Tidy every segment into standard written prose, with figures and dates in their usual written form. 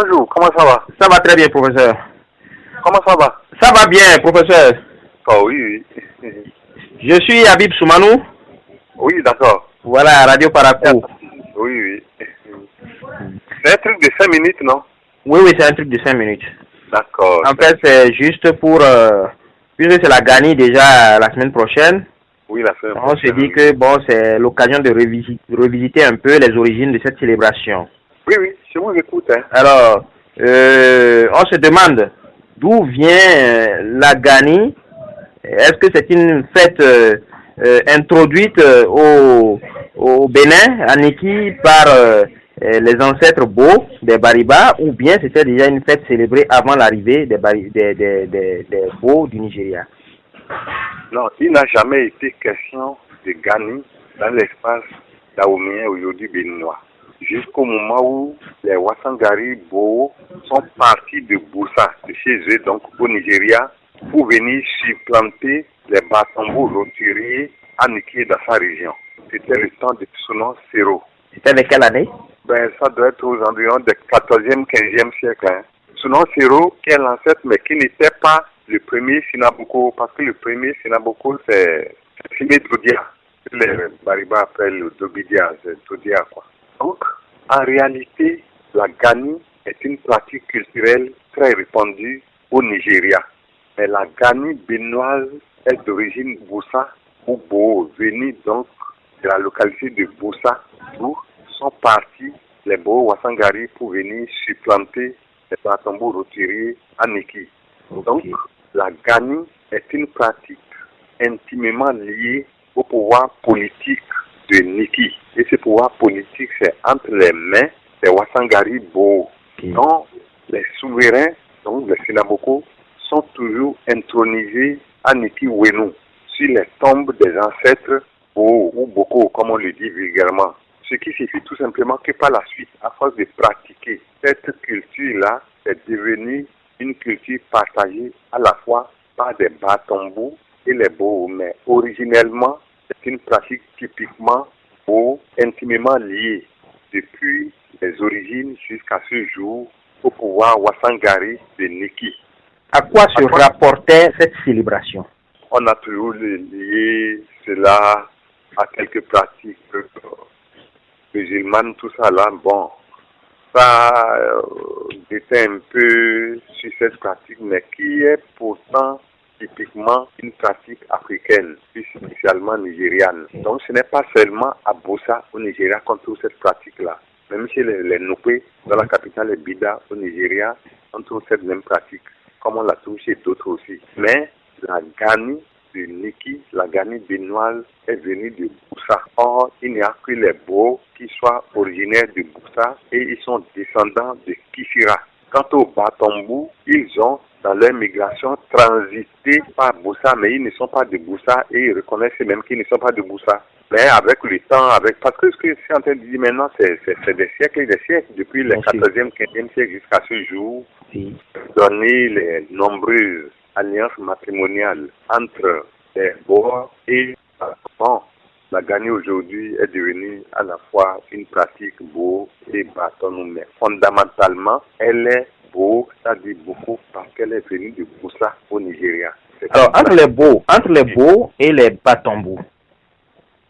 Bonjour, comment ça va? Ça va très bien, professeur. Comment ça va? Ça va bien, professeur. Oh oui, oui. Je suis Habib Soumanou. Oui, d'accord. Voilà, Radio Parakou. Oui, oui. C'est un truc de 5 minutes, non? Oui, c'est un truc de 5 minutes. D'accord. En fait, c'est juste pour... puisque c'est la Gani déjà la semaine prochaine, Oui, la semaine on prochaine. se dit que bon, c'est l'occasion de revisiter un peu les origines de cette célébration. Oui, oui, je vous écoute. Hein. Alors, on se demande d'où vient la Gani. Est-ce que c'est une fête introduite au Bénin, à Niki, par les ancêtres beaux des Bariba, ou bien c'était déjà une fête célébrée avant l'arrivée des beaux du Nigeria? Non, il n'a jamais été question de Gani dans l'espace daomien aujourd'hui béninois. Jusqu'au moment où les Wassangari Bo sont partis de Boussa, de chez eux, donc au Nigeria, pour venir supplanter les Batombo roturiers aniqués dans sa région. C'était le temps de Tsunon Sero. C'était de quelle année? Ben, ça doit être aux environs du 14e, 15e siècle. Hein. Tsunon Sero, qui est l'ancêtre, mais qui n'était pas le premier Sinaboko, parce que le premier Sinaboko, c'est Sime Todia. Les Bariba appellent le Dobidia, c'est Todia, quoi. Donc, en réalité, la Gani est une pratique culturelle très répandue au Nigeria. Mais la Gani béninoise est d'origine Boussa ou Bo, venue donc de la localité de Boussa, d'où sont partis les Bo Wassangari pour venir supplanter les Batombo roturiers à Niki. Donc, la Gani est une pratique intimement liée au pouvoir politique de Niki. Et ce pouvoir politique, c'est entre les mains des Wassangari Bo. Donc, les souverains, donc les Sinaboko, sont toujours intronisés à Niki Wenu, sur les tombes des ancêtres Bo ou Boko, comme on le dit vulgairement. Ce qui signifie tout simplement que par la suite, à force de pratiquer cette culture-là, c'est devenu une culture partagée à la fois par des Batombo et les Bo. Mais originellement, c'est une pratique typiquement Bo, intimement liée depuis les origines jusqu'à ce jour au pouvoir Wassangari de Niki. À quoi se rapportait cette célébration? On a toujours lié cela à quelques pratiques musulmanes, tout ça là. Bon, ça était un peu sur cette pratique, mais qui est pourtant typiquement une pratique africaine, plus spécialement nigériane. Donc ce n'est pas seulement à Boussa au Nigeria qu'on trouve cette pratique-là. Même chez les Nopé, dans la capitale Bida au Nigeria, on trouve cette même pratique, comme on la trouve chez d'autres aussi. Mais la Gani de Niki, la Gani béninoise, est venue de Boussa. Or, il n'y a que les Bo qui soient originaires de Boussa et ils sont descendants de Kifira. Quant aux Batombo, ils ont, dans leur migration, transité par Boussa, mais ils ne sont pas de Boussa et ils reconnaissent même qu'ils ne sont pas de Boussa. Mais avec le temps, parce que ce que je suis en train de dire maintenant, c'est des siècles et des siècles, depuis le 14e, 15e siècle jusqu'à ce jour, donné les nombreuses alliances matrimoniales entre les Bois et bon, la Gani aujourd'hui est devenue à la fois une pratique Bo et Batonou, mais fondamentalement, elle est Bo, c'est-à-dire beaucoup parce qu'elle est venue de Boussa au Nigeria. Alors, entre les Bo et les Batombo,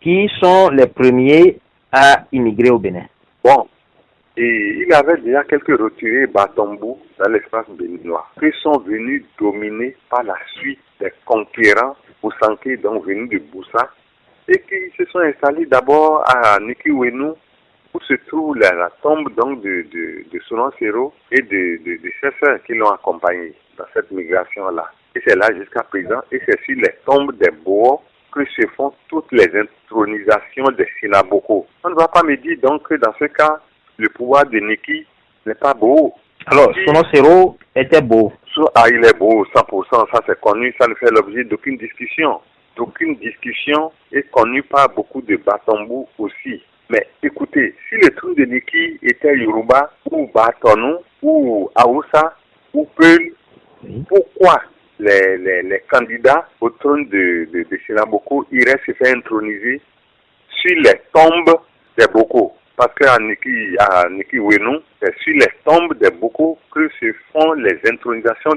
qui sont les premiers à immigrer au Bénin? Bon, et il y avait déjà quelques retirés Batombo dans l'espace béninois qui sont venus dominer par la suite des conquérants Boussanké, donc venus de Boussa, et qui se sont installés d'abord à Niki Wenu, où se trouve la tombe donc de Tsunon Sero et de ses sœurs qui l'ont accompagné dans cette migration-là. Et c'est là jusqu'à présent, et c'est sur les tombes des Bois que se font toutes les intronisations des Sinaboko. On ne va pas me dire donc que dans ce cas, le pouvoir de Niki n'est pas beau. Alors, Tsunon Sero était beau. Ah, il est beau, 100%, ça c'est connu, ça ne fait l'objet d'aucune discussion. D'aucune discussion est connue par beaucoup de Batombo aussi. Mais écoutez, si le trou de Niki était Yoruba, ou Batonou, ou Aoussa, ou Peul, pourquoi les candidats au trône de Sinaboko iraient se faire introniser sur les tombes des Boko? parce qu'à Niki Wenou, c'est sur les tombes des Boko que se font les intronisations